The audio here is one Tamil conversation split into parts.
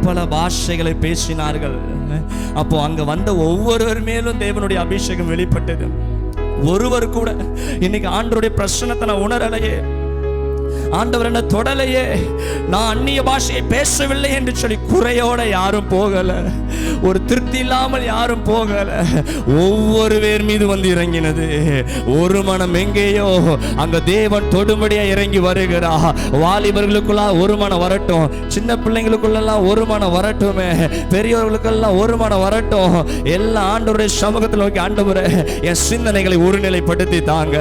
பல பாஷைகளை பேசினார்கள். அப்போ அங்க வந்த ஒவ்வொருவர் மேலும் தேவனுடைய அபிஷேகம் வெளிப்பட்டது. ஒருவர் கூட இன்னைக்கு ஆண்டவருடைய பிரசன்னத்தை நான் உணரலையே, ஆண்டவர் என்ன தொடலையே, நான் அந்நிய பாஷையை பேசவில்லை என்று சொல்லி குறையோட யாரும் போகல, ஒரு திருப்தி இல்லாமல் யாரும் போகல. ஒவ்வொரு பேர் மீது வந்து இறங்கினது ஒரு மனம். எங்கேயோ அங்க தேவன் தொடும்படியா இறங்கி வருகிறா. வாலிபர்களுக்குள்ள ஒரு மனம் வரட்டும், சின்ன பிள்ளைங்களுக்குள்ளெல்லாம் ஒரு மனம் வரட்டுமே, பெரியவர்களுக்கெல்லாம் ஒரு மனம் வரட்டும். எல்லா ஆண்டவருடைய சமூகத்தில் நோக்கி, ஆண்டவரே என் சிந்தனைகளை ஒருநிலைப்படுத்தி தாங்க,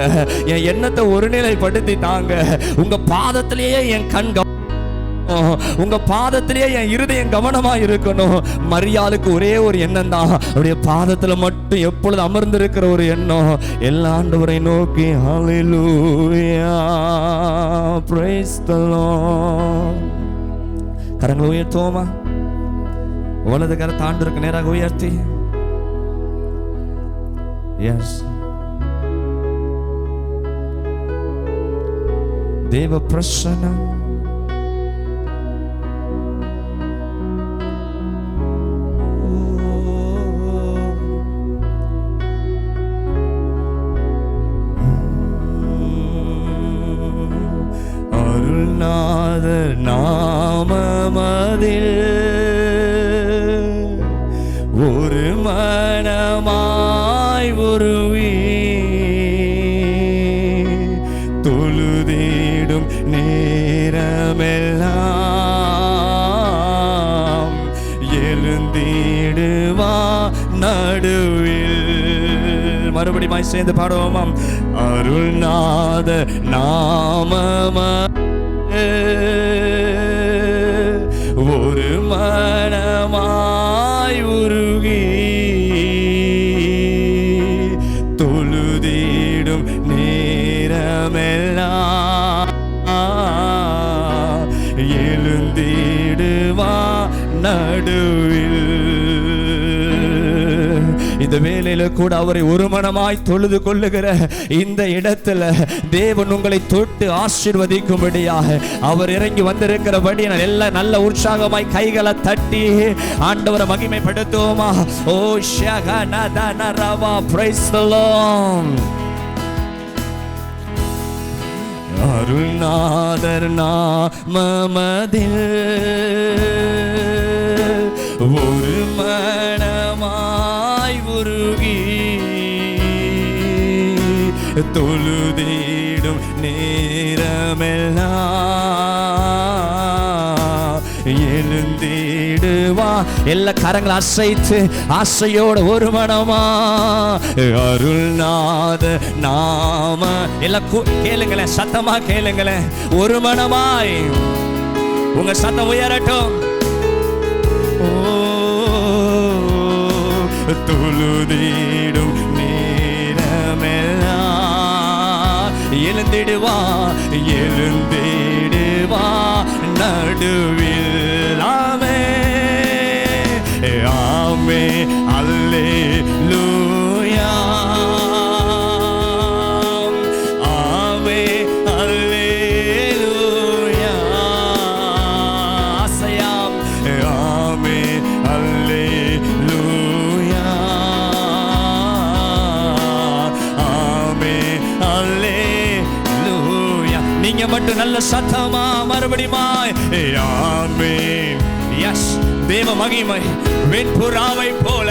என் எண்ணத்தை ஒருநிலைப்படுத்தி தாங்க. உங்க பாதத்திலேயே என் கண், உங்க பாதத்திலேயே என் இருதயம் கவனமா இருக்கணும். மரியாளுக்கு ஒரே ஒரு எண்ணம் தான், அவருடைய பாதத்துல மட்டும் எப்பொழுது அமர்ந்திருக்கிற ஒரு எண்ணம். எல்லா ஆண்டவரை நோக்கி ஹல்லேலூயா பிரைஸ் தி லார்ட். கரங்களை உயர்த்துவோமா? வலது கரத்தை ஆண்டவருக்கு நேராக உயர்த்தி, எஸ், தேவ பிரசன்னம் அருள்நாதர் நாமமதில் ஒரு மனமாய் உருவி தொழுதிடும் நேரமெல்லாம் எழுந்திடுவா நடுவில். மறுபடியும் சேர்ந்து பாடுவோமாம். அருள்நாத நாமம ஒரு மனமாய் உருகி தொழுதிடும் நேரமெல்லாம் எழுந்திடுவா நடுவில். இந்த வேளையில கூட அவரை ஒரு மனமாய் தொழுது கொள்ளுகிற இந்த இடத்துல தேவன் உங்களை தொட்டு ஆசீர்வதிக்கும்படியாக அவர் இறங்கி வந்திருக்கிறபடி எல்லாம் நல்ல உற்சாகமாய் கைகளை தட்டி ஆண்டவரை மகிமைப்படுத்துவோமா? ஓ ஷகனதனரவா பிரைஸ் தி லார்ட். அருள்நாதர் நாமமதில் ஒரு மனமாய் உருகி தொழுதிடும் நேரமெல்லாம் எழுந்திடுவா. எல்லா கரங்களை அசைத்து ஆசையோட ஒரு மனமா அருள்நாத நாம எல்லாம் கேளுங்களேன், சத்தமா கேளுங்களேன். ஒரு மனமாய் உங்க சத்தம் உயரட்டும். தொழுதிடும் நேரமெல்லாம் எழுந்திடுவா எழுந்திடுவா நடுவில். ஆமே ஆமே அல்லேலூயா ஆமே அல்லேலூயா. ஆசையாம் ஆமே அல்லேலூயா ஆமே அல்லேலூயா. நீங்க மட்டும் நல்ல சத்தமா மறுபடியுமா ஆமென். எஸ், தேவ மகிமை வெண்புறாவை போல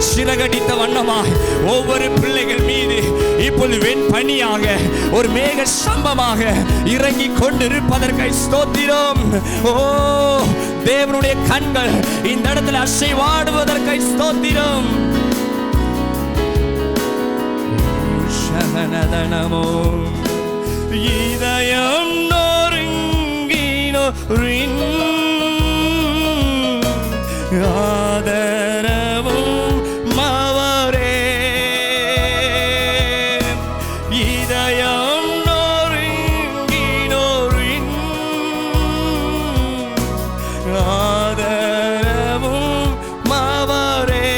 சிறகடித்த வண்ணமாய் ஒவ்வொரு பிள்ளைகள் மீது இப்பொழுது வெண்பனியாக ஒரு மேக சம்பமாக இறங்கி கொண்டிருப்பதற்கு ஸ்தோத்திரம். ஓ, தேவனுடைய கண்கள் இந்த இடத்துல அசைவாடுவதற்கு ஸ்தோத்திரம். சகனதனமோ இதயம் நொறுங்கினோ ஆதரவும் மவரே இதயம் நொறுங்கினோரின் ஆதரவும் மவரே.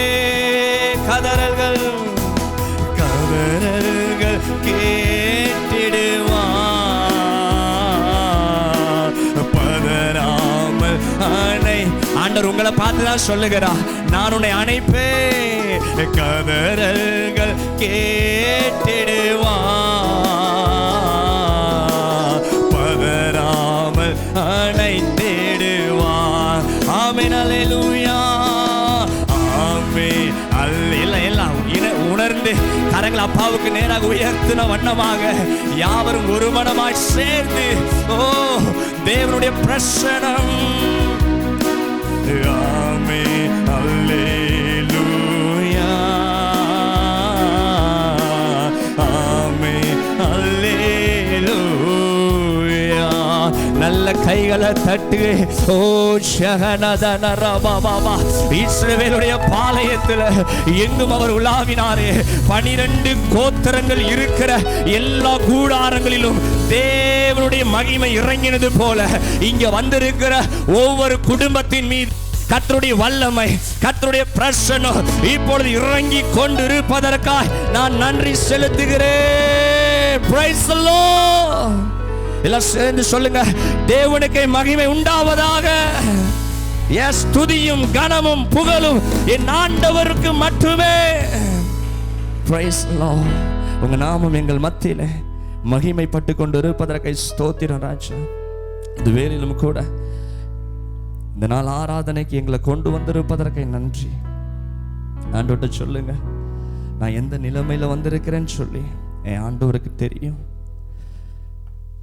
கதறல்கள் கேட்டிடுவார் ஆண்டவர் உங்களை பார்த்துதான் சொல்லுகிறார், நான் உன்னை அணைப்பேன், கதறல்கள் கேட்டிடுவா, பதறாமல் அணைத்திடுவா. ஆமென், அல்லேலூயா, ஆமென், அல்லேலூயா. எல்லாம் உணர்ந்து கரங்கள் அப்பாவுக்கு நேராக உயர்த்தின வண்ணமாக யாவரும் ஒரு மனமாய் சேர்ந்து தேவனுடைய பிரசனம். ஆமென், அல்லேலூயா, ஆமென், அல்லேலூயா. நல்ல கைகளை தட்டு. ஓ ஷகனதனரபாபா, இஸ்ரவேலுடைய பாளையத்தில் எங்கும் அவர் உலாவினாரே. 12 கோத்திரங்கள் இருக்கிற எல்லா கூடாரங்களிலும் தேவனுடைய மகிமை இறங்கினது போல இங்க வந்திருக்கிற ஒவ்வொரு குடும்பத்தின் மீது கர்த்தருடைய வல்லமை, கர்த்தருடைய பிரசன்னம் இப்பொழுது இறங்கி கொண்டிருப்பதற்காக நான் நன்றி செலுத்துகிறேன். Praise the Lord. எல்லாம் சேர்ந்து சொல்லுங்க, தேவனுக்கு மகிமை உண்டாவதாக. எஸ், துதியும் கனமும் புகழும் என் ஆண்டவருக்கு மட்டுமே. Praise the Lord. உங்க நாமம் எங்கள் மத்தியிலே மகிமைப்பட்டு கொண்டு இருப்பதற்கை ஸ்தோத்திரம் ராஜா. இந்த வேளையிலும் கூட இந்த நாள் ஆராதனைக்கு எங்களை கொண்டு வந்திருப்பதற்கை நன்றி. ஆண்டவர்கிட்ட சொல்லுங்க, நான் எந்த நிலைமையில வந்திருக்கிறேன்னு சொல்லி என் ஆண்டவருக்கு தெரியும்.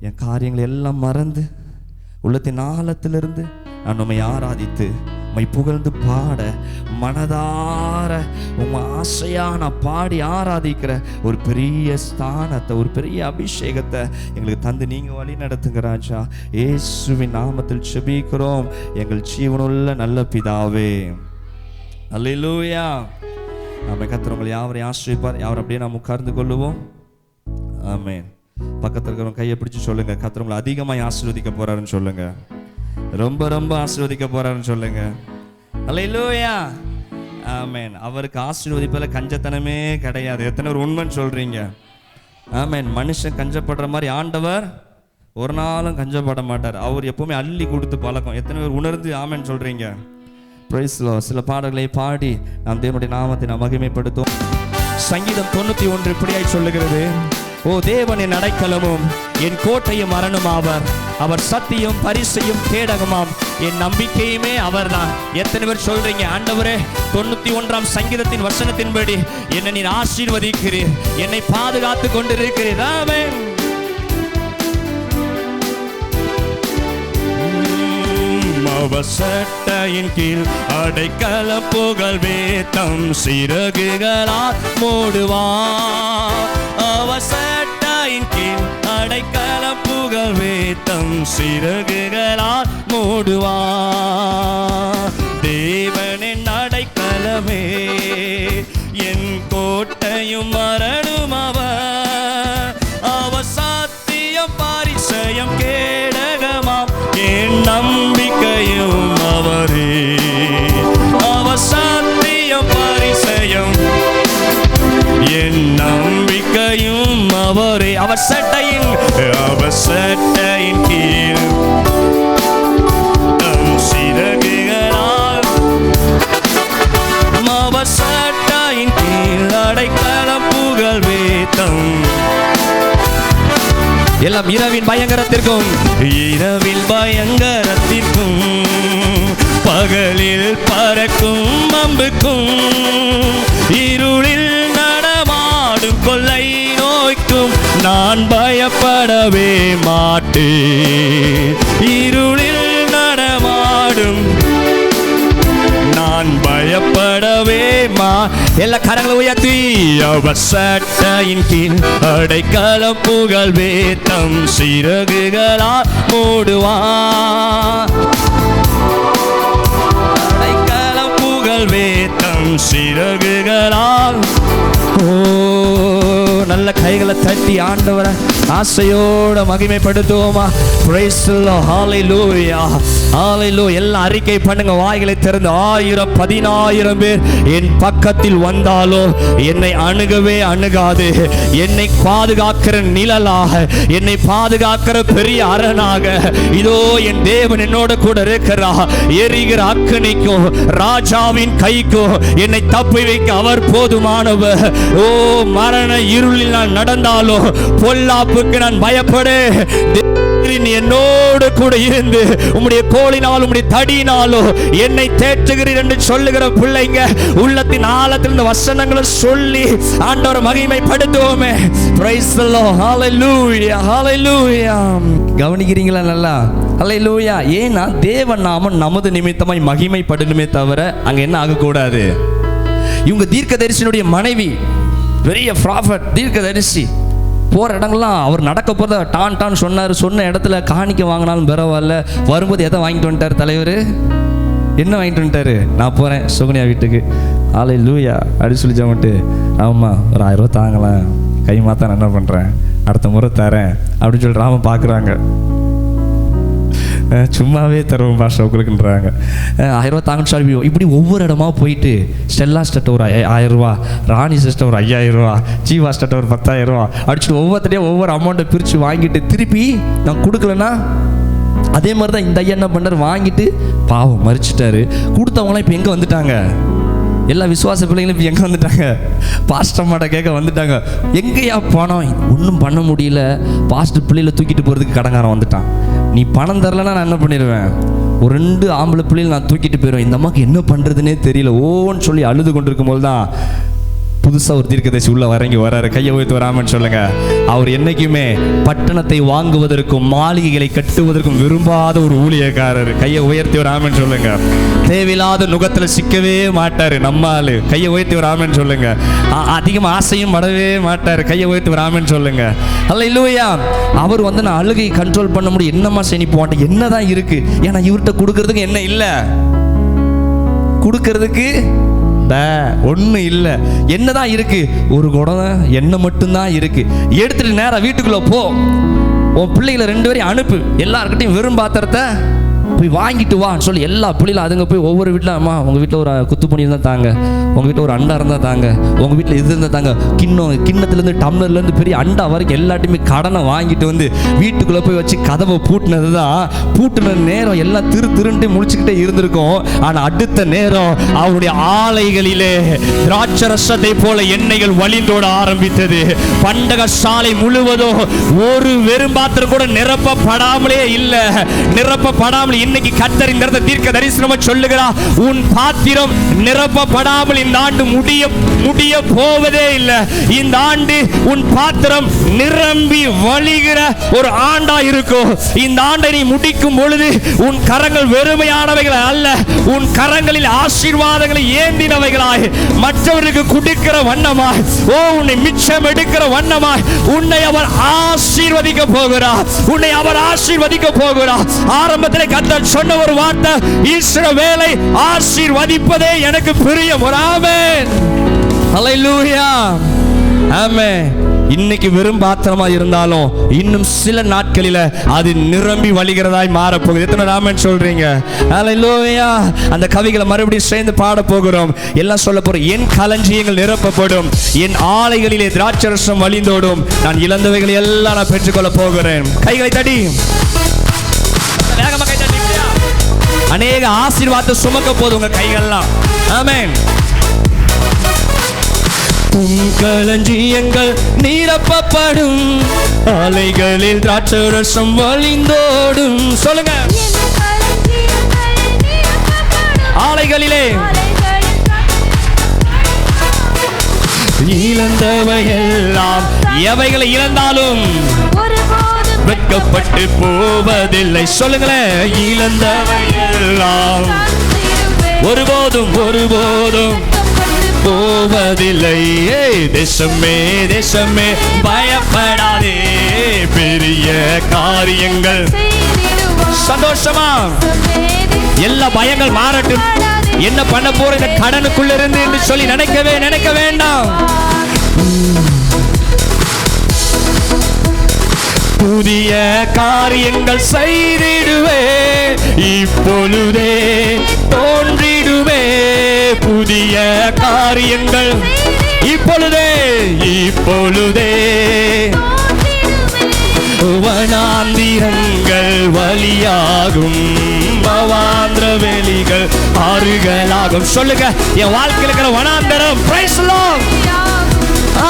என் காரியங்களை எல்லாம் மறந்து உள்ளத்தின் ஆழத்திலிருந்து நான் உம்மை ஆராதித்து உம்மை புகழ்ந்து பாட மனதார உம்மை ஆசையா நான் பாடி ஆராதிக்கிற ஒரு பெரிய ஸ்தானத்தை, ஒரு பெரிய அபிஷேகத்தை எங்களுக்கு தந்து நீங்க வழி நடத்துங்க ராஜா. இயேசுவின் நாமத்தில் ஜெபிக்கிறோம் எங்கள் ஜீவனுள்ள நல்ல பிதாவே. அல்லேலூயா. நாம கர்த்தர் உங்களை யாவரையும் ஆசீர்வதிப்பார். யாவரும் அப்படியே நாம் உட்கார்ந்து கொள்ளுவோம். ஆமென். பக்கத்தில் இருக்கிறவங்க கையை பிடிச்சு சொல்லுங்க, கர்த்தர் உங்களை அதிகமாக ஆசீர்வதிக்க போறாருன்னு சொல்லுங்க. ரொம்ப ரொம்ப ஆசீர்வதிக்க போறாருன்னு சொல்லுங்க. அல்லேலூயா. ஆமென். அவருக்கு ஆசீர்வதிப்பதில் கஞ்சத்தனமே கிடையாது. எத்தனை பேர் உண்மைன்னு சொல்றீங்க? ஆமென். மனுஷன் கஞ்சப்படுற மாதிரி ஆண்டவர் ஒரு நாளும் கஞ்சப்பட மாட்டார். அவர் எப்பவுமே அள்ளி கொடுத்து பழக்கம். எத்தனை பேர் உணர்ந்து ஆமென் சொல்றீங்க? Praise the Lord. சில பாடல்களை பாடி நாம் தேவனுடைய நாமத்தை நாம் மகிமைப்படுத்தும். சங்கீதம் 91 இப்படியாய் சொல்லுகிறது, ஓ தேவன் என் அடைக்கலமும் என் கோட்டையும் அரணும் ஆவர், அவர் சத்தியம் பரிசையும் கேடகமாம், என் நம்பிக்கையுமே அவர்தான். எத்தனை பேர் சொல்றீங்க, ஆண்டவரே 91ஆம் சங்கீதத்தின் வசனத்தின்படி என்னை நீர் ஆசீர்வதிக்கிறீர், என்னை பாதுகாத்து கொண்டிருக்கிறீர். ஆமென். அவர் சட்டையின் கீழ் அடைக்கல புகழ் வேத்தம் சிறகுகளால் மூடுவார். அவர் சட்டையின் கீழ் அடைக்கல புகழ் வேத்தம் சிறகுகளால் மூடுவார். தேவனின் அடைக்கலமே என் கோட்டையும் மரணும் அவர், அவர் சத்தியம் பரிசயம் கேடகமாம், என் நம்பிக்கையும் அவரே, அவர் சத்தியம் பரிசயம் என் நம்பிக்கையும் அவரே. அவர் சட்டையின் கீழ் தம் சிறகுகளால், அவர் சட்டையின் கீழ் அடைக்கல புகழ் வேத்தம். எல்லாம் இரவின் பயங்கரத்திற்கும் இரவில் பயங்கரத்திற்கும் பகலில் பறக்கும் அம்புக்கும் இருளில் நடமாடும் கொள்ளை நோய்க்கும் நான் பயப்படவே மாட்டேன். இருளில் நடமாடும் நான் பயப்படவே எல்லா கரங்களை உயர்த்தி, அவர் சட்டையின் கீழ் அடைக்கலம் புகழ் வேத்தம் சிறகுகளால் மூடுவார். அடைக்கலம் புகழ் வேத்தம் சிறகுகளால். ஓ நல்ல கைகளை தட்டி ஆண்டவரை ஆசையோட மகிமைப்படுத்துவோமா? Praise the Lord. Hallelujah. Hallelujah. எல்லாம் அறிக்கை பண்ணுங்க, வாய்களை திறந்து. 1000 10,000 பேர் என் பக்கத்தில் வந்தாலோ என்னை அணுகவே அணுகாது. என்னை பாதுகாக்கிற நிழலாக, என்னை பாதுகாக்கிற பெரிய அரணாக இதோ என் தேவன் என்னோட கூட இருக்கிறார். எரிகிற அக்கினிக்கும் ராஜாவின் கைக்கும் என்னை தப்பி வைக்க அவர் போதுமானவர். ஓ, மரண இருளில் நான் நடந்தாலோ பொல்லாப்புக்கு நான் பயப்படு. என்னோடு கூட இருந்து உம்முடைய கோலினாலும் உம்முடைய தடியினாலும் என்னை தேற்றுகிறீர் என்று சொல்லுகிற பிள்ளைங்க உள்ளத்தின் ஆழத்திலிருந்து வசனங்களை சொல்லி ஆண்டவரை மகிமைப்படுத்துவோமே. Praise the Lord. Hallelujah. Hallelujah. கவனிக்கிறீங்களா நல்லா? Hallelujah. ஏன்னா தேவ நாமம் நமது நிமித்தமாய் மகிமைப்படணுமே தவிர அங்க என்ன ஆகக்கூடாது. இவங்க தீர்க்கதரிசியினுடைய மனைவி, பெரிய ப்ராஃபட், தீர்க்கதரிசி, போகிற இடங்கள்லாம் அவர் நடக்க போகிறத டான் டான் சொன்னார். சொன்ன இடத்துல காணிக்க வாங்கினாலும் பரவாயில்ல. வரும்போது எதை வாங்கிட்டு வந்துட்டார் தலைவர்? என்ன வாங்கிட்டு வந்துட்டார்? நான் போகிறேன் சுகன்யா வீட்டுக்கு, ஹல்லேலூயா அப்படி சொல்லி ஜெபம்ட்டு, ஆமாம் ஒரு 1000 ரூபா தாங்கலாம், கை மாற்ற நான் என்ன பண்ணுறேன், அடுத்த முறை தரேன் அப்படின்னு சொல்லி ராம பார்க்குறாங்க. சும்மாவே தருவோம் பாஷா உங்களுக்குன்றாங்க. 1000 ரூபா தாங்கன்னு சொல்லி இப்படி ஒவ்வொரு இடமா போயிட்டு, ஸ்டெல்லா ஸ்டெட் ஒரு 1000 ரூபா, ராணி சிஸ்டர் ஒரு 5000 ரூபா, ஜீவா ஸ்டெட் ஒரு 10,000 ரூபா அடிச்சுட்டு ஒவ்வொருத்தரையும் ஒவ்வொரு அமௌண்ட்டை பிரித்து வாங்கிட்டு திருப்பி நான் கொடுக்கலன்னா அதே மாதிரி தான் இந்த ஐயா என்ன பண்ணார், வாங்கிட்டு பாவம் மறிச்சிட்டாரு. கொடுத்தவங்களாம் இப்போ எங்கே வந்துட்டாங்க? எல்லா விசுவாச பிள்ளைங்களும் இப்போ எங்கே வந்துட்டாங்க? பாஸ்டர் மாட்ட கேட்க வந்துட்டாங்க. எங்கேயா பணம்? ஒன்றும் பண்ண முடியல, பாஸ்டர் பிள்ளைகளை தூக்கிட்டு போகிறதுக்கு கடங்காரன் வந்துட்டான். நீ பணம் தரலன்னா நான் என்ன பண்ணிடுவேன், ஒரு 2 ஆம்பளை பிள்ளைகள் நான் தூக்கிட்டு போயிடுவேன். இந்த அம்மாவுக்கு என்ன பண்ணுறதுனே தெரியல, ஓன்னு சொல்லி அழுது கொண்டிருக்கும் போது தான் புதுசாக ஒரு தீர்க்கதரிசி உள்ள வரங்கி வராரு. கையை உயர்த்தி வராமன்னு சொல்லுங்க. அவர் என்னைக்குமே பட்டணத்தை வாங்குவதற்கும் மாளிகைகளை கட்டுவதற்கும் விரும்பாத ஒரு ஊழியக்காரர். கையை உயர்த்தி வராமன்னு சொல்லுங்க. தேவையில்லாத நுகத்தில் சிக்கவே மாட்டார் நம்ம ஆளு. கையை உயர்த்தி வராமன்னு சொல்லுங்க. அதிகமாக ஆசையும் படவே மாட்டார். கையை உயர்த்தி வராமன்னு சொல்லுங்க. ஹல்லேலூயா. அவர் வந்து நான் அழுகை கண்ட்ரோல் பண்ண முடியும், என்னம்மா செய்ய போட்டேன், என்னதான் இருக்கு, ஏன்னா இவர்கிட்ட கொடுக்கறதுக்கு என்ன இல்லை, கொடுக்கறதுக்கு ஒன்றும் இல்லை. என்னதான் இருக்கு? ஒரு குடம் எண்ணெய் மட்டும்தான் இருக்கு. எடுத்துட்டு நேரம் வீட்டுக்குள்ள போ, உன் பிள்ளைகளை 2 பேரையும் அனுப்பு, எல்லாருக்கிட்டையும் வெறும் பாத்திரத்தை போய் வாங்கிட்டு வான்னு சொல்லி எல்லா பிள்ளைகளும் அதுங்க போய் ஒவ்வொரு வீட்டில், அம்மா உங்கள் வீட்டில் ஒரு குத்து பண்ணி இருந்தால் தாங்க, உங்கள் வீட்டில் ஒரு அண்டா இருந்தால் தாங்க, உங்கள் வீட்டில் இது இருந்தால் தாங்க, கிண்ணத்துலேருந்து டம்ளர்லேருந்து பெரிய அண்டா வரைக்கும் எல்லாத்தையுமே கடனை வாங்கிட்டு வந்து வீட்டுக்குள்ளே போய் வச்சு கதவை பூட்டினது தான். பூட்டின நேரம் எல்லாம் திருன்ட்டு முழிச்சுக்கிட்டே இருந்திருக்கும். ஆனால் அடுத்த நேரம் அவருடைய ஆலைகளிலே திராட்சரசத்தை போல எண்ணெய்கள் வழிந்தோட ஆரம்பித்தது. பண்டக சாலை முழுவதும் ஒரு வெறும் பாத்திரம் கூட நிரப்பப்படாமலே இல்லை, நிரப்பப்படாமல் இன்னைக்கு கர்த்தர் இந்த தீர்க்க தரிசனமா சொல்லுகிறார், உன் பாத்திரம் நிரப்பப்படாமல் இந்த ஆண்டு முடிய போவதே இல்லை. இந்த ஆண்டு உன் பாத்திரம் நிரம்பி வழிகிற ஒரு ஆண்டா இருக்கும். இந்த ஆண்டை நீ முடிக்கும் பொழுது உன் கரங்கள் வெறுமையானவைகள் அல்ல, உன் கரங்களில் ஆசீர்வாதங்களை ஏந்தினவைகளாய் மற்றவருக்கு கொடுக்கிற வண்ணமாய், ஓ உன்னை மிச்சம் எடுக்கிற வண்ணமாய் உன்னை அவர் ஆசீர்வதிக்க போகிறார். உன்னை அவர் ஆசீர்வதிக்க போகிறார். ஆரம்பத்தில் கர்த்தர் சொன்ன ஒரு வார்த்தை, இஸ்ரவேலை ஆசீர்வதிப்பதே எனக்கு பிரியம். ஆமென். ஹல்லேலூயா. ஆமென். இன்னைக்கு வெறும் பாத்திரமா இருந்தாலும் இன்னும் சில நாட்களில அது நிரம்பி வழிகிறதாய் மாறப்போகுது. எத்தனை ஆமென் சொல்றீங்க? ஹல்லேலூயா. அந்த கவிகளை மறுபடியும் சேர்ந்து பாட போகிறோம். எல்லாம் சொல்ல போறோம். என் களஞ்சியங்கள் நிரப்பப்படும், என் ஆலைகளிலே திராட்சரசம் வழிந்தோடும், நான் இழந்தவைகளை எல்லாம் நான் பெற்றுக்கொள்ள போகிறேன். கைகளை தட்டி வேகமா கை தட்டி. அநேக ஆசீர்வாதத்தை சுமக்க போது உங்க கைகள்லாம். ஆமென். உன் களஞ்சியங்கள் நிரப்பப்படும், ஆலைகளில் திராட்சரசம் வழிந்தோடும். சொல்லுங்க. ஆலைகளிலே இழந்தவையெல்லாம், எவைகளை இழந்தாலும் வெட்கப்பட்டு போவதில்லை. சொல்லுங்களேன். இழந்தவையெல்லாம் ஒருபோதும் போவதில்லை. தேசமே தேசமே பயப்படாதே, பெரிய காரியங்கள். சந்தோஷமா எல்லா பயங்கள் மாறட்டும். என்ன பண்ண போற இந்த கடனுக்குள்ள இருந்து என்று சொல்லி நினைக்க வேண்டாம். புதிய காரியங்கள் செய்திடுவே, இப்பொழுதே தோன்றிடுவே. புதிய காரியங்கள் இப்பொழுதே இப்பொழுதே. வனாந்திரங்கள் வழியாகும், மவாந்திர வெளிகள் ஆறுகளாகும். சொல்லுங்க, என் வாழ்க்கையில் இருக்கிற வனாந்தரம் பிரைஸ் தி லார்ட்.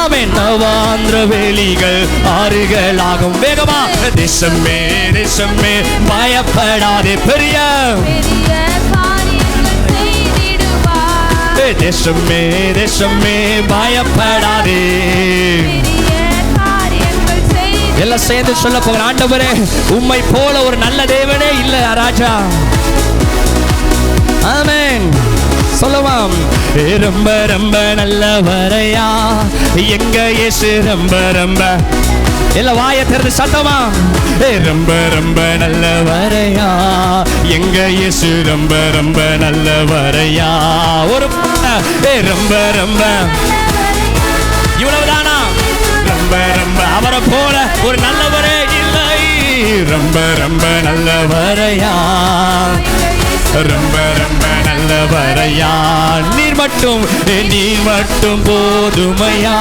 ஆமென். நவாந்திர வெளிகள் ஆறுகளாகும். வேகமா. தேசமே தேசமே பயப்படாதே, பெரிய தேசமே தேசமே பயப்படாதே. எல்லாம் சேர்ந்து சொல்ல போகிற, ஆண்டவரே உம்மை போல ஒரு நல்ல தேவனே இல்ல ராஜா. ஆமென். சொல்லுவாம். ரொம்ப ரொம்ப நல்லவரையா எங்க இயேசு, ரொம்ப ரொம்ப. எல்லாம் வாயை திறந்து சத்தமா. ரொம்ப ரொம்ப நல்லவரையா எங்க இயேசு, ரொம்ப ரொம்ப நல்லவரையா. ஒரு ரொம்ப ரொம்ப இவ்வளவுதானா? ரொம்ப ரொம்ப அவரை போல ஒரு நல்லவரே இல்லை. ரொம்ப ரொம்ப நல்லவரையா, ரொம்ப ரொம்ப நல்லவரையா. நீர் மட்டும் போதுமையா,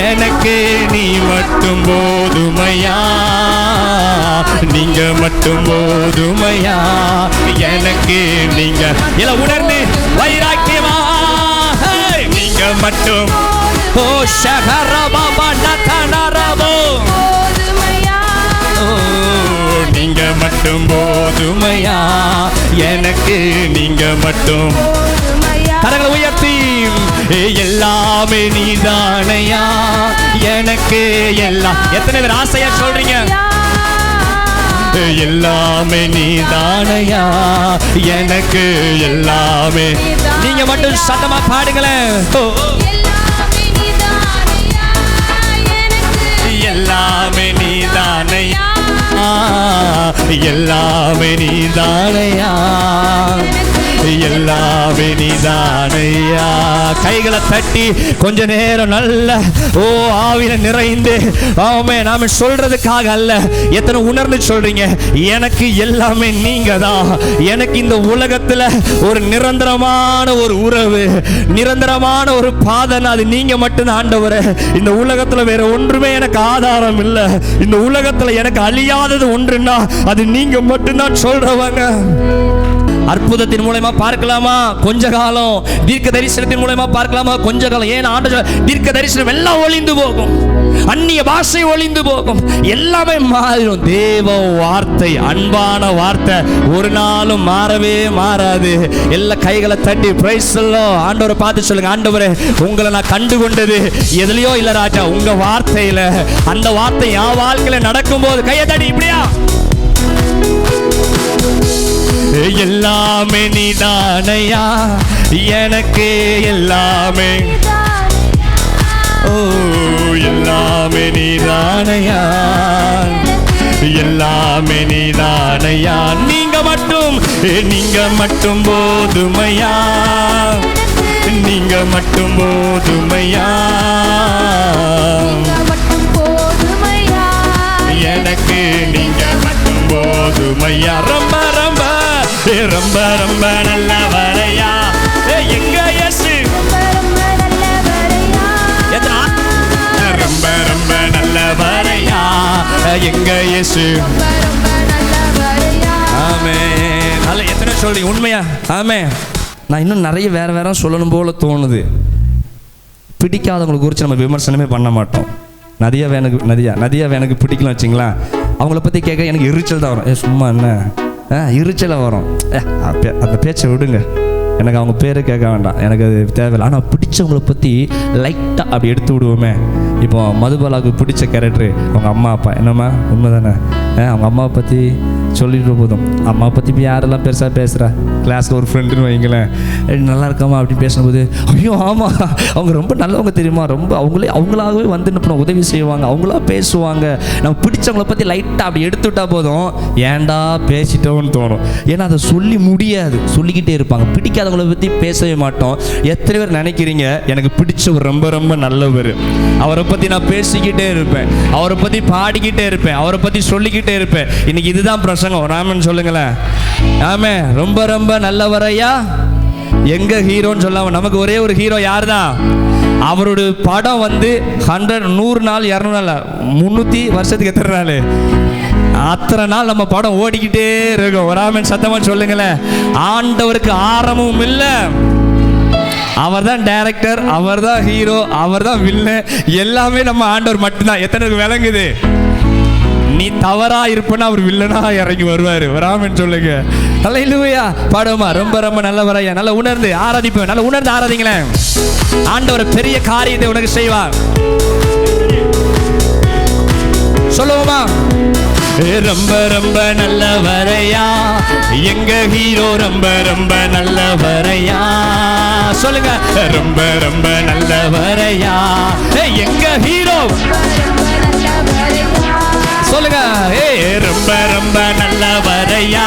எனக்கு நீ மட்டும் போதுமையா. நீங்க மட்டும் போதுமையா, எனக்கு நீங்க. எல்லாம் உணர்ந்து வைராக்கியமா. நீங்க மட்டும். ஓ ஷஹரபாபா நதனரபோ. நீங்க மட்டும் போதுமையா, எனக்கு நீங்க மட்டும். கரங்களை உயர்த்தி. எல்லாமே நீதானையா, எனக்கு எல்லாம். எத்தனை பேர் ஆசையா சொல்றீங்க? எல்லாமே நீதானையா, எனக்கு எல்லாமே. நீங்க மட்டும் சத்தமா பாடுங்களேன். எல்லாமே நீதானையா, எல்லாமே நீதானையா, எல்லாமே நீதானையா. கைகளை தட்டி கொஞ்ச நேரம் நல்ல ஓ ஆவியில நிறைந்து, ஆமே நாம சொல்றதுக்காக அல்ல, எத்தனை உணர்ந்து சொல்றீங்க, எனக்கு எல்லாமே நீங்க தான். எனக்கு இந்த உலகத்துல ஒரு நிரந்தரமான ஒரு உறவு, நிரந்தரமான ஒரு பாதனை, அது நீங்க மட்டும்தான் ஆண்டவரே. இந்த உலகத்துல வேற ஒன்றுமே எனக்கு ஆதாரம் இல்லை. இந்த உலகத்துல எனக்கு அழியாதது ஒன்றுன்னா அது நீங்க மட்டும்தான் சொல்றவங்க. அற்புதத்தின் மூலமா பார்க்கலாமா கொஞ்ச காலம், தீர்க்க தரிசனத்தின் மூலமா பார்க்கலாமா கொஞ்ச காலம். ஏன் ஆண்டவர் தீர்க்க தரிசனம் எல்லாம் ஒளிந்து போகும், அந்நிய பாஷை ஒளிந்து போகும், எல்லாமே மாறிடும். தேவ வார்த்தை, அன்பான வார்த்தை ஒரு நாளும் மாறவே மாறாது. எல்லா கைகளை தட்டி பிரைஸ் எல்லாம் ஆண்டவரை பார்த்து சொல்லுங்க, ஆண்டவரே உங்களை நான் கண்டு கொண்டது எதுலையோ இல்ல ராஜா, உங்க வார்த்தையில. அந்த வார்த்தை என் வாழ்க்கையில நடக்கும் போது கையை தட்டி இப்படியா. எல்லாமே நீதானையா, எனக்கு எல்லாமே. ஓ எல்லாமே நீதானையா, எல்லாமே நீதானையா. நீங்க மட்டும் போதுமையா, நீங்க மட்டும் போதுமையா, எனக்கு நீங்க மட்டும் போதுமையா. ரொம்ப ரொம்ப ரொம்ப ரொம்ப நல்லவரையா எங்க இயேசு, ரொம்ப ரொம்ப நல்லவரையா எங்க இயேசு. ஆமென். அல்ல எத்தனை சொல்றீங்க உண்மையா? ஆமென். நான் இன்னும் நிறைய வேற சொல்லணும் போல தோணுது. பிடிக்காதவங்களை குறித்து நம்ம விமர்சனமே பண்ண மாட்டோம். நதியா எனக்கு பிடிக்கல வச்சிங்களா, அவங்கள பற்றி கேட்க எனக்கு எரிச்சல் தான் வரும். சும்மா என்ன எரிச்சலாக வரும். அந்த பேச்சை விடுங்க, எனக்கு அவங்க பேரை கேட்க வேண்டாம், எனக்கு அது தேவையில்லை. ஆனால் பிடிச்சவங்களை பற்றி லைட்டாக அப்படி எடுத்து விடுவோமே. இப்போ மதுபாலாவுக்கு பிடிச்ச கேரக்டரு அவங்க அம்மா அப்பா, என்னம்மா உண்மை தானே? அவங்க அம்மாவை பற்றி சொல்லிட்டு போதும். அம்மா பற்றி இப்போ யாரெல்லாம் பெருசாக பேசுகிறா, கிளாஸில் ஒரு ஃப்ரெண்டுன்னு வைங்களேன், நல்லா இருக்காமா அப்படின்னு பேசும்போது, ஐயோ ஆமாம் அவங்க ரொம்ப நல்லவங்க தெரியுமா, ரொம்ப அவங்களாகவே வந்து என்ன உதவி செய்வாங்க, அவங்களா பேசுவாங்க, நம்ம பிடிச்சவங்கள பற்றி லைட்டாக அப்படி எடுத்துவிட்டா போதும், ஏன்டா பேசிட்டோன்னு தோணும். ஏன்னா அதை சொல்லி முடியாது, சொல்லிக்கிட்டே இருப்பாங்க. பிடிக்காதவங்களை பற்றி பேசவே மாட்டோம். எத்தனை பேர் நினைக்கிறீங்க எனக்கு பிடிச்சவர் ரொம்ப ரொம்ப நல்லவர், அவரை பற்றி நான் பேசிக்கிட்டே இருப்பேன், அவரை பற்றி பாடிக்கிட்டே இருப்பேன், அவரை பற்றி சொல்லிக்கிட்டே இருப்பேன். இன்னைக்கு இதுதான் பிரசங்கம். ராமன் சொல்லுங்களேன். ஆமே, ரொம்ப ரொம்ப நல்லவரையா எங்க ஹீரோன்னு சொல்லாம, நமக்கு ஒரே ஒரு ஹீரோ யார் தான்? அவரோட படம் வந்து 100 நாள் 200 நாள் 300 வருஷத்துக்கு எத்தனை நாள், அத்தனை நாள் நம்ம படம் ஓடிக்கிட்டே இருக்கும். ராமன் சத்தமா சொல்லுங்களேன். ஆண்டவருக்கு ஆரம்பமும் இல்லை, அவர் தான் டைரக்டர், அவர் தான் ஹீரோ, அவர் தான் வில்லன், எல்லாமே நம்ம ஆண்டவர் மட்டும்தான். எத்தனை விளங்குது? நீ தவறா இருப்பனா அவர் வில்லனா இறங்கி வருவாரு. ராமன் சொல்லுங்க. அல்லேலூயா. பாடுமா, ரொம்ப ரொம்ப நல்லவரையா. நல்லா உணர்ந்து ஆராதிப்பேன், நல்லா உணர்ந்து ஆராதிங்களேன். ஆண்டவர் பெரிய காரியத்தை உனக்கு செய்வார். சொல்லுவோமா? ரொம்ப ரொம்ப நல்லவரையா எங்க ஹீரோ, ரொம்ப ரொம்ப நல்லவரையா. சொல்லுங்க. ரொம்ப ரொம்ப நல்லவரையா எங்க ஹீரோ. சொல்லுங்க. ரொம்ப ரொம்ப நல்லவரையா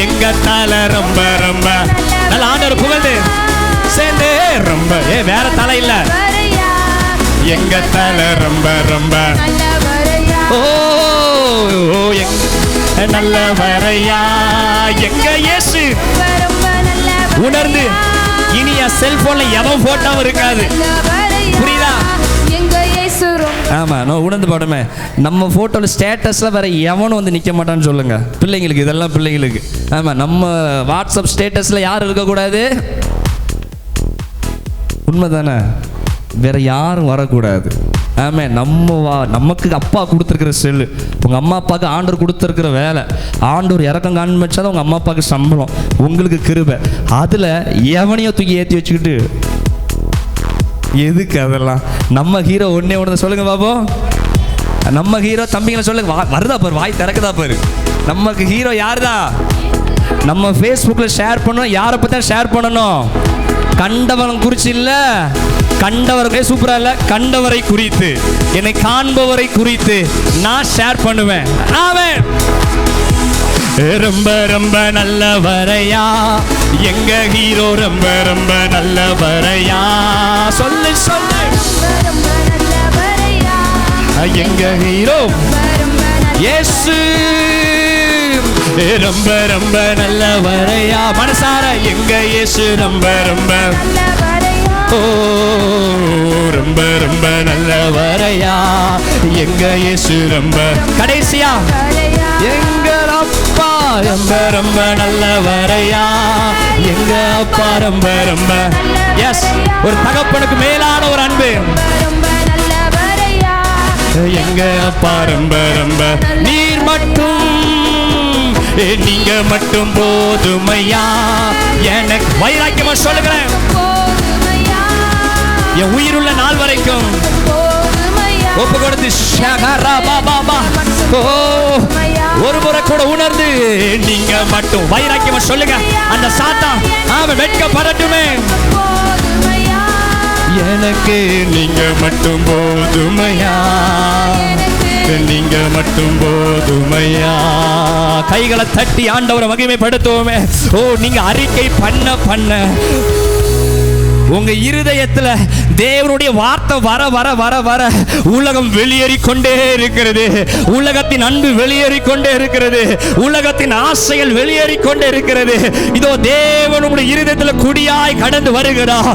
எங்க தலை, ரொம்ப ரொம்ப நல்ல ஆண்டவர் புகழ்ந்து சேர்ந்து ரொம்ப வேற தலை இல்ல, எங்க தலை ரொம்ப ரொம்ப நல்லவரையா எங்க இயேசு. உணர்ந்து இனி செல்போன்ல எவன் போட்டோவும் இருக்காது. புரியுதா? ஆமா, நான் உணர்ந்து பாடுமே. நம்ம போட்டோல ஸ்டேட்டஸ்ல வேற எவனும் வந்து நிக்க மாட்டான்னு சொல்லுங்க. பிள்ளைங்களுக்கு இதெல்லாம் பிள்ளைங்களுக்கு. ஆமா, நம்ம வாட்ஸ்அப் ஸ்டேட்டஸ்ல யாரும் இருக்கக்கூடாது. உண்மைதானே? வேற யாரும் வரக்கூடாது. ஆமே, நமக்கு அப்பா கொடுத்துருக்கிற செல்லு, உங்கள் அம்மா அப்பாவுக்கு ஆண்டவர் கொடுத்துருக்கிற வேலை, ஆண்டவர் இறக்கம் காண்பிச்சாதான் உங்கள் அம்மா அப்பாவுக்கு சம்பளம், உங்களுக்கு கிருபை. அதில் எவனையோ தூக்கி ஏற்றி வச்சுக்கிட்டு எதுக்கு அதெல்லாம்? நம்ம ஹீரோ ஒன்றே ஒன்று சொல்லுங்க பாப்போம். நம்ம ஹீரோ தம்பிங்களை சொல்லுங்க. வருதா பாரு, வாய் திறக்குதா பாரு. நமக்கு ஹீரோ யார் தான்? நம்ம ஃபேஸ்புக்கில் ஷேர் பண்ணணும். யாரை பற்றி தான் ஷேர் பண்ணணும்? கண்டவன் குறித்து இல்லை, கண்டவரை சூப்பரா இல்ல, கண்டவரை குறித்து, என்னை காண்பவரை குறித்து நான் ஷேர் பண்ணுவேன். ஆமென். ரொம்ப ரொம்ப நல்லவரையா எங்க ஹீரோ, ரொம்ப ரொம்ப நல்லவரையா. சொல்லு சொல்லு. எங்க ஹீரோ இயேசு. ரொம்ப ரொம்ப நல்லவரையா. மனசார எங்க இயேசு ரொம்ப ரொம்ப ரொம்ப ரொம்ப நல்லவரையா எங்க இயேசு. ரொம்ப கடைசியா எங்க அப்பா ரொம்ப ரொம்ப நல்லவரையா எங்க அப்பா. ரொம்ப ரொம்ப எஸ், ஒரு தகப்பனுக்கு மேலான ஒரு அன்பு எங்க அப்பா. ரொம்ப ரொம்ப நீர் மட்டும், நீங்க மட்டும் போதுமையா எனக்கு. வைராக்கியமா சொல்லுகிறேன், என் உயிருள்ள நாள் வரைக்கும் ஒப்பு கொடுத்து ஒரு முறை கூட உணர்ந்து நீங்க மட்டும். வைராக்கியமா சொல்லுங்க. அந்த சாத்தான் அவன் வெட்கப்படட்டுமே. எனக்கு நீங்க மட்டும் போதுமையா, நீங்க மட்டும் போதுமையா. கைகளை தட்டி ஆண்டவரை மகிமைப்படுத்துவோமே. நீங்க அறிக்கை பண்ண பண்ண உங்க இருதயத்துல தேவனுடைய வார்த்தை வர வர வர வர உலகம் வெளியேறிக்கொண்டே இருக்கிறது. உலகத்தின் அன்பு வெளியேறிக்கொண்டே இருக்கிறது. உலகத்தின் ஆசைகள் வெளியேறிக்கொண்டே இருக்கிறது. இதோ தேவன் உங்களுடைய இருதயத்தில் குடியாய் கடந்து வருகிறார்.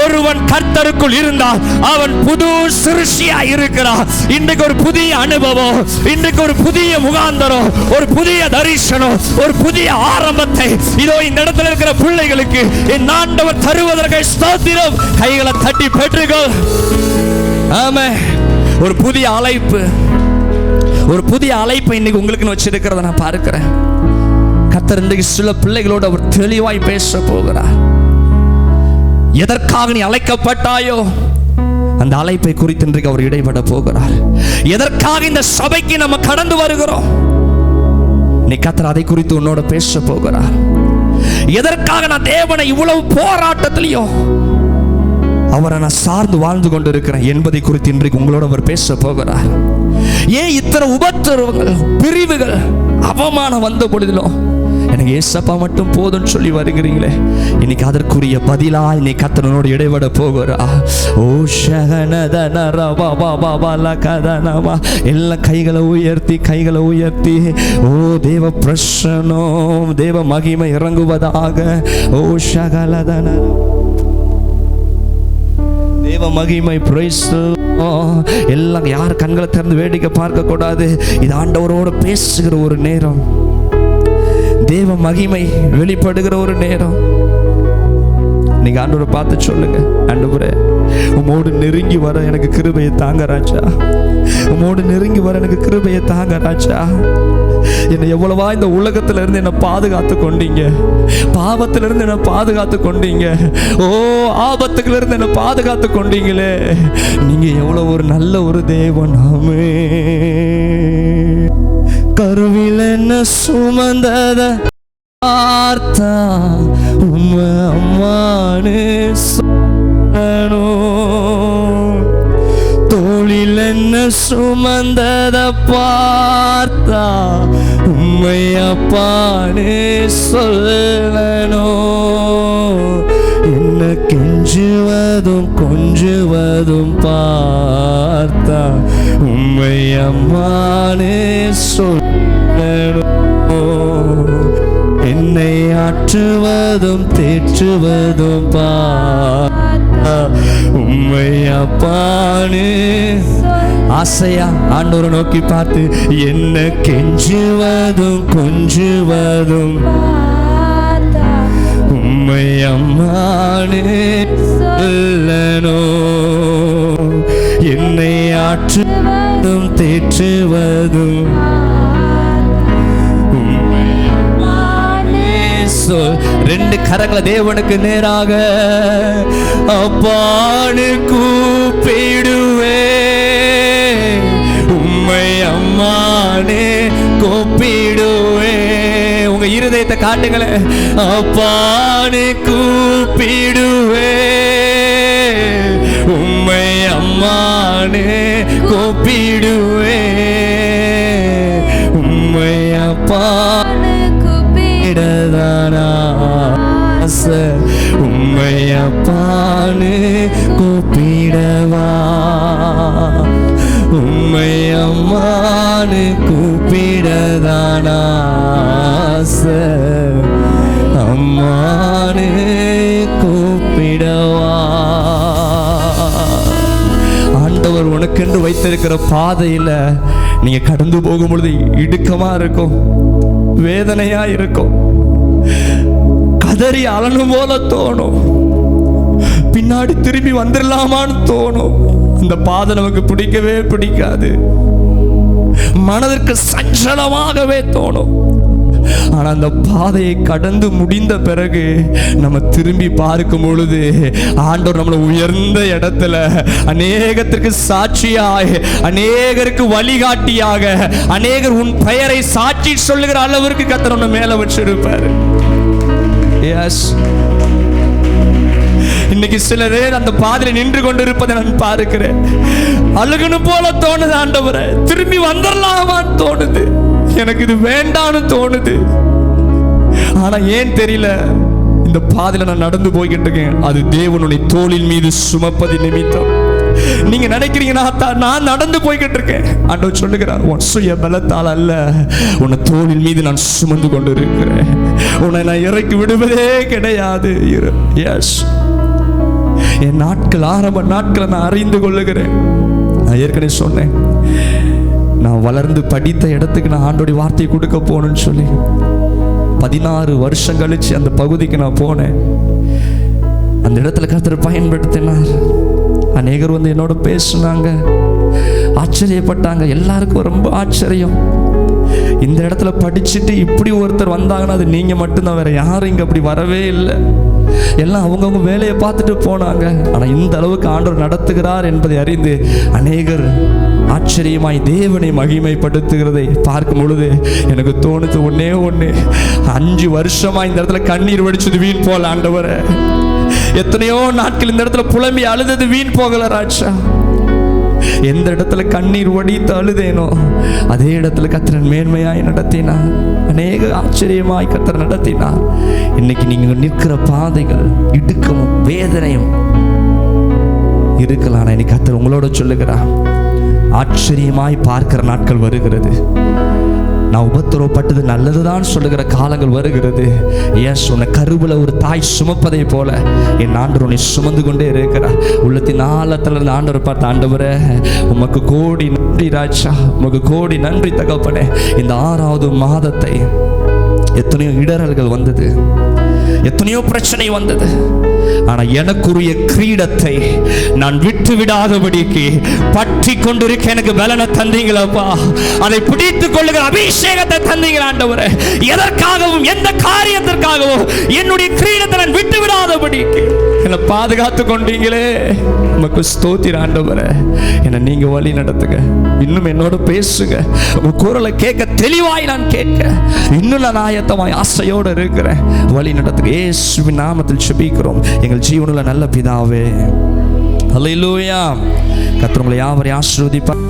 ஒருவன் கர்த்தருக்குள் இருந்தால் அவன் புது சிருஷ்டியாய் இருக்கிறார். இன்றைக்கு ஒரு புதிய அனுபவம், இன்றைக்கு ஒரு புதிய முகாந்தரம், ஒரு புதிய தரிசனம், ஒரு புதிய ஆரம்பத்தை இதோ இந்த இடத்துல இருக்கிற பிள்ளைகளுக்கு என் ஆண்டவர் தருவதற்கு ஸ்தோத்திரம். கைகளை தட்டி பெற்றுக்கொள். ஆமென். ஒரு புதிய அழைப்பு, ஒரு புதிய அழைப்பை இன்னைக்கு உங்களுக்கு வச்சிருக்கிறத நான் பார்க்கிறேன். கர்த்தர் இன்றைக்கு சில பிள்ளைகளோடு அவர் தெளிவாய் பேச போகிறார். எதற்காக நீ அழைக்கப்பட்டாயோ அந்த அழைப்பை குறித்து இன்றைக்கு அவர் இடைப்பட போகிறார். எதற்காக இந்த சபைக்கு நம்ம கடந்து வருகிறோம், நீ கர்த்தர் அதை குறித்து உன்னோட பேச போகிறார். எதற்காக நான் தேவனை இவ்வளவு போராட்டத்திலையும் அவரை நான் சார்ந்து வாழ்ந்து கொண்டு இருக்கிறேன் என்பதை குறித்து இன்றைக்கு உங்களோட அவர் பேச போகிறார். ஏன் இத்தனை உபத்திரவங்கள், பிரிவுகள், அவமானம் வந்த பொழுதிலும் எனக்கு ஏசப்பா மட்டும் போதும்னு சொல்லி வருகிறீங்களே, இன்னைக்கு அதற்குரிய பதிலா இன்னைக்கு கர்த்தரோடு இடைபட போகிறா. ஓ ஷகனதனரபபபலகதனமா, எல்லாம் கைகளை உயர்த்தி ஓ தேவ பிரசன்னம், தேவ மகிமை இறங்குவதாக. ஓ ஷகலதன தேவ மகிமை, பிரைஸ் எல்லாம் யார் கண்களை திறந்து வேடிக்கை பார்க்க கூடாது. இது ஆண்டவரோடு பேசுகிற ஒரு நேரம், தேவ மகிமை வெளிப்படுகிற ஒரு நேரம். நீங்க ஆண்டவரை பார்த்து சொல்லுங்க, ஆண்டவரே உம்மோடு நெருங்கி வர எனக்கு கிருபையை தாங்க ராஜா, உம்மோடு நெருங்கி வர எனக்கு கிருபையை தாங்க ராஜா. என்னை எவ்வளவா இந்த உலகத்துல இருந்து என்னை பாதுகாத்து கொண்டீங்க, பாவத்துல இருந்து என்னை பாதுகாத்து கொண்டீங்க, ஓ ஆபத்துக்குள்ள இருந்து என்னை பாதுகாத்து கொண்டீங்களே, நீங்க எவ்வளவு ஒரு நல்ல ஒரு தேவன். ஆமே. கருவில் என்ன சுமந்தத பார்த்தா உம்மை அம்மானு சொல்லணும், தோளில் என்ன சுமந்தத பார்த்தா உம்மை அப்பானு சொல்லணும், என்ன கெஞ்சுவதும் கொஞ்சுவதும் பார்த்தா உம்மை அம்மானு சொல்லணும், என்னை ஆற்றுவதும் தேற்றுவதும் பார்த்தா உம்மை அப்பானு. ஆசையா ஆண்டவரை நோக்கி பார்த்து, என்ன கெஞ்சுவதும் கொஞ்சுவதும் உம்மை அம்மானு சொல்லணும், என்னை ஆற்றுவதும் தேற்றுவதும் உம்மை அம்மானு சொல். ரெண்டு கரங்களை தேவனுக்கு நேராக அப்பானு கூப்பிடுவே, உம்மை அம்மானு கூப்பிடுவே. உங்க இருதயத்தை காட்டுங்களே. அப்பானு கூப்பிடுவே, உம்மை அம்மானு கூப்பிடுவே, உம்மை அப்பானு கூப்பிடதானா ஆசை, உம்மை அப்பானு கூப்பிடவா, உம்மை அம்மானு கூப்பிடதானா ஆசை, அம்மானு கூப்பிடவா. ஆண்டவர் உனக்கென்று வைத்திருக்கிற பாதையில நீங்க கடந்து போகும் பொழுது இடுக்கமா இருக்கும், வேதனையா இருக்கும், கதறி அலனும் போல தோணும், பின்னாடி திரும்பி வந்துடலாமான்னு தோணும். அந்த பாதை நமக்கு பிடிக்கவே பிடிக்காது, மனதிற்கு சஞ்சலமாகவே தோணும். ஆனா அந்த பாதையை கடந்து முடிந்த பிறகு நம்ம திரும்பி பார்க்கும் பொழுது ஆண்டவர் நம்மளை உயர்ந்த இடத்துல அநேகத்திற்கு சாட்சியாய், அநேகருக்கு வழிகாட்டியாக, அநேகர் உன் பெயரை சாட்சி சொல்லுகிற அளவிற்கு கர்த்தர் உன்னை மேல வச்சிருப்பாரு. எஸ், இன்னைக்கு சிலரே அந்த பாதையில நின்று கொண்டிருப்பதை நான் பார்க்கிறேன். அழுகணும் போல தோணுது, ஆண்டவரே திரும்பி வந்துடலாமான்னு தோணுது, எனக்கு இது வேண்டான்னு தோணுது. ஆனா ஏன் தெரியல, இந்த பாதையில நான் நடந்து போய்கிட்டு இருக்கேன். அது தேவனுடைய தோளின் மீது சுமப்பது நிமித்தம். நீங்க நினைக்கிறீங்கன்னா நான் நடந்து போய்கிட்டு இருக்கேன், ஆண்டவர் சொல்லுகிறார், உன் சுய பலத்தால் அல்ல, உன்னை தோளின் மீது நான் சுமந்து கொண்டு இருக்கிறேன், உன்னை நான் இறக்கி விடுவதே கிடையாது. எஸ், என் நாட்கள், ஆரம்ப நாட்களை நான் அறிந்து கொள்ளுகிறேன். நான் ஏற்கனவே சொன்னேன், நான் வளர்ந்து படித்த இடத்துக்கு நான் ஆண்டோடைய வார்த்தையை கொடுக்க போகணும்னு சொல்லி 16 வருஷம் கழிச்சு அந்த பகுதிக்கு நான் போனேன். அந்த இடத்துல கர்த்தர் பயன்படுத்தினார். அநேகர் வந்து என்னோட பேசுனாங்க, ஆச்சரியப்பட்டாங்க. எல்லாருக்கும் ரொம்ப ஆச்சரியம். இந்த இடத்துல படிச்சுட்டு இப்படி ஒருத்தர் வந்தாங்கன்னா அது நீங்க மட்டும்தான், வேற யாரும் இங்க அப்படி வரவே இல்லை. எல்லாம் அவங்கவுங்க வேலையை பார்த்துட்டு போனாங்க. ஆனா இந்த அளவுக்கு ஆண்டவர் நடத்துகிறார் என்பதை அறிந்து அநேகர் ஆச்சரியமாய் தேவனை மகிமைப்படுத்துகிறதை பார்க்கும் பொழுது எனக்கு தோணுது, ஒன்னே ஒண்ணு, 5 வருஷமா இந்த இடத்துல கண்ணீர் வடிச்சது வீண் போல ஆண்டவரே. எத்தனையோ நாட்கள் இந்த இடத்துல புலம்பி அழுதது வீண் போகல ராஜா. எந்த இடத்துல கண்ணீர் வடித்து அழுதேனோ அதே இடத்துல கர்த்தர் மேன்மையாய் நடத்தினார். அநேக ஆச்சரியமாய் கர்த்தர் நடத்தினார். இன்னைக்கு நீங்க நிற்கிற பாதைகள் இடுக்கமும் வேதனையும் இருக்கலாம். இன்னைக்கு கர்த்தர் உங்களோட சொல்லுகிறார், ஆச்சரியமாய் பார்க்கிற நாட்கள் வருகிறது. நான் உபத்திரவப்பட்டது நல்லதுதான் சொல்லுகிற காலங்கள் வருகிறது. ஏன் சொன்ன கருவுல ஒரு தாய் சுமப்பதை போல என் ஆண்டவர் உன்னை சுமந்து கொண்டே இருக்கிறார். உள்ளத்தின் ஆழத்துல இருந்து ஆண்டவர் பார்த்து, ஆண்டவரே உமக்கு கோடி நன்றி ராஜா, உமக்கு கோடி நன்றி தகப்பனே. இந்த 6வது மாதத்தை எத்தனையோ இடரல்கள் வந்தது, எத்தனையோ பிரச்சனை வந்தது. ஆனா எனக்குரிய கிரீடத்தை நான் விட்டு விடாதபடிக்கு பற்றி கொண்டிருக்க எனக்கு பலனை தந்தீங்களப்பா. அதை பிடித்துக் கொள்ளுகிற அபிஷேகத்தை தந்தீங்களா ஆண்டவரே. எதற்காகவும் எந்த காரியத்திற்காகவும் என்னுடைய கிரீடத்தை நான் விட்டு விடாதபடிக்கு என்னை பாதுகாத்து கொண்டீங்களே, உமக்கு ஸ்தோத்திரம் ஆண்டவரே. என்னை நீங்க வழி நடத்துங்க, இன்னும் என்னோட பேசுங்க. உங்க குரலை கேட்க தெளிவாய் நான் கேட்க இன்னும் நான் ஆயத்தமாய் ஆசையோடு இருக்கிறேன். வழி நடத்துங்க. இயேசுவின் நாமத்தில் ஜெபிக்கிறோம் எங்கள் ஜீவனுள்ள நல்ல பிதாவே. ஹல்லேலூயா. கர்த்தர் உங்களை யாவரையும் ஆசீர்வதிப்பார்.